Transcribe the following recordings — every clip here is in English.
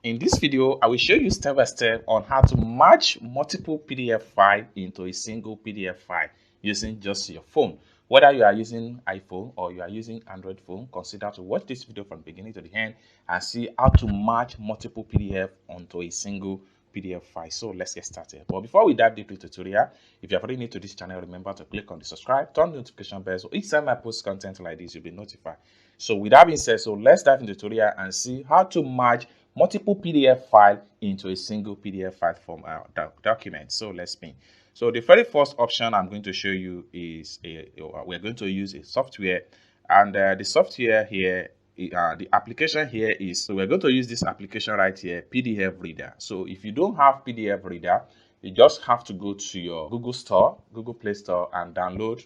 In this video, I will show you step by step on how to merge multiple PDF files into a single PDF file using just your phone. Whether you are using iPhone or you are using Android phone, consider to watch this video from beginning to the end and see how to merge multiple PDF onto a single PDF file. So let's get started. But before we dive deep into the tutorial, if you are already new to this channel, remember to click on the subscribe, turn the notification bell so each time I post content like this, you'll be notified. So with that being said, let's dive into the tutorial and see how to merge multiple PDF file into a single PDF file from our document. So let's begin. So the very first option I'm going to show you is we're going to use a software, and the software here, the application here is, so we're going to use this application right here, PDF Reader. So if you don't have PDF Reader, you just have to go to your Google Store, Google Play Store, and download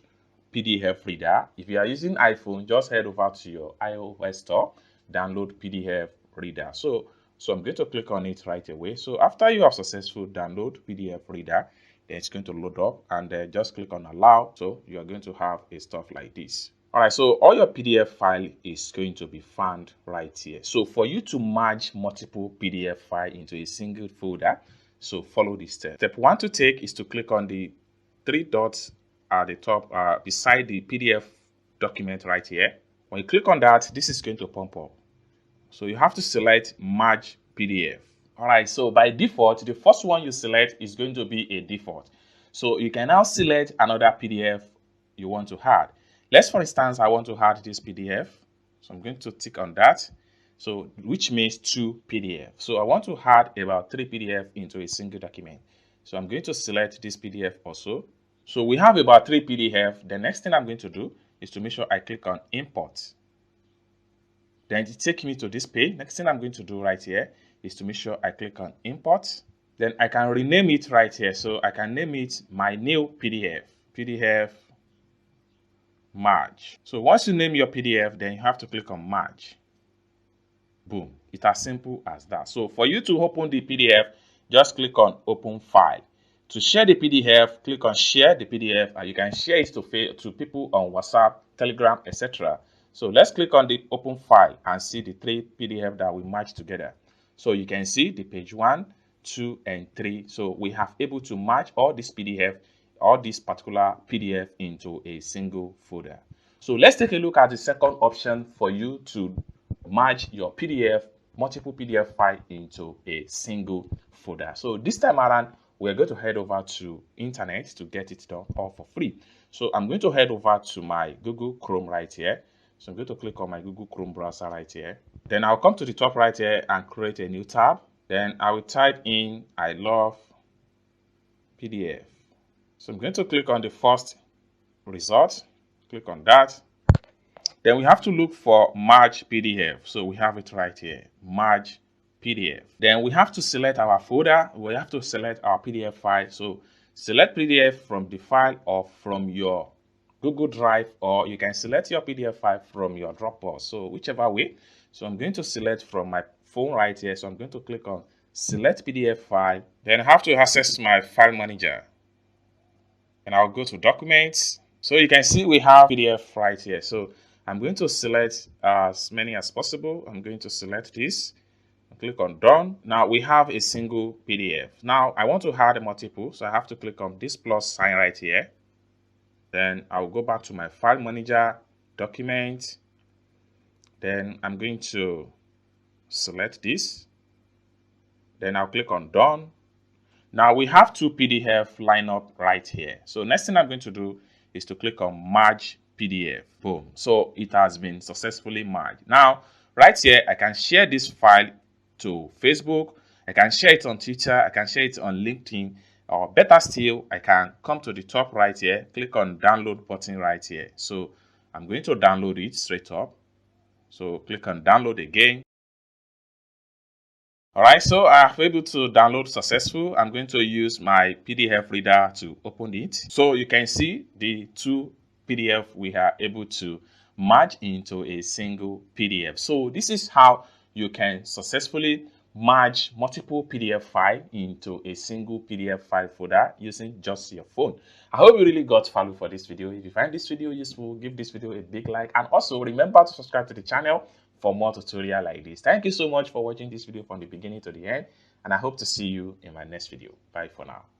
PDF Reader. If you are using iPhone, just head over to your iOS store, download PDF Reader. So I'm going to click on it right away. So after you have successfully download PDF Reader, then it's going to load up, and then just click on allow. So you are going to have a stuff like this. All right, so all your PDF file is going to be found right here. So for you to merge multiple PDF file into a single folder, so follow this step. Step 1 to take is to click on the 3 dots at the top beside the PDF document right here. When you click on that, this is going to pop up. So you have to select merge PDF. All right, so by default, the first one you select is going to be a default. So you can now select another PDF you want to add. Let's, for instance, I want to add this PDF. So I'm going to tick on that. So which means 2 PDF. So I want to add about 3 PDF into a single document. So I'm going to select this PDF also. So we have about 3 PDF. The next thing I'm going to do is to make sure I click on import. Then it takes me to this page. Next thing I'm going to do right here is to make sure I click on import. Then I can rename it right here. So I can name it my new PDF merge. So once you name your PDF, then you have to click on merge. Boom. It's as simple as that. So for you to open the PDF, just click on open file. To share the PDF, click on share the PDF, and you can share it to people on WhatsApp, Telegram, etc. So let's click on the open file and see the 3 PDF that we merged together. So you can see the page 1, 2, and 3. So we have able to merge all this PDF, all this particular PDF into a single folder. So let's take a look at the second option for you to merge your PDF, multiple PDF file into a single folder. So this time around, we're going to head over to internet to get it done all for free. So I'm going to head over to my Google Chrome right here. So I'm going to click on my Google Chrome browser right here. Then I'll come to the top right here and create a new tab. Then I will type in I love PDF. So I'm going to click on the first result. Click on that. Then we have to look for merge PDF. So we have it right here, merge PDF. Then we have to select our folder. We have to select our PDF file. So select PDF from the file or from your Google Drive, or you can select your PDF file from your Dropbox. So whichever way. So I'm going to select from my phone right here. So I'm going to click on select PDF file. Then I have to access my file manager. And I'll go to documents. So you can see we have PDF right here. So I'm going to select as many as possible. I'm going to select this. Click on done. Now we have a single PDF. Now I want to add a multiple, so I have to click on this plus sign right here. Then I'll go back to my file manager, document. Then I'm going to select this. Then I'll click on done. Now we have 2 PDF lined up right here. So next thing I'm going to do is to click on merge PDF. Boom. So it has been successfully merged. Now, right here, I can share this file to Facebook. I can share it on Twitter. I can share it on LinkedIn. Or better still, I can come to the top right here, click on download button right here. So I'm going to download it straight up. So click on download again. All right, so I have able to download successful. I'm going to use my PDF reader to open it. So you can see the 2 PDF we are able to merge into a single PDF. So this is how you can successfully merge multiple PDF file into a single PDF file folder using just your phone. I hope you really got value for this video. If you find this video useful, give this video a big like, and also remember to subscribe to the channel for more tutorial like this. Thank you so much for watching this video from the beginning to the end, and I hope to see you in my next video. Bye for now.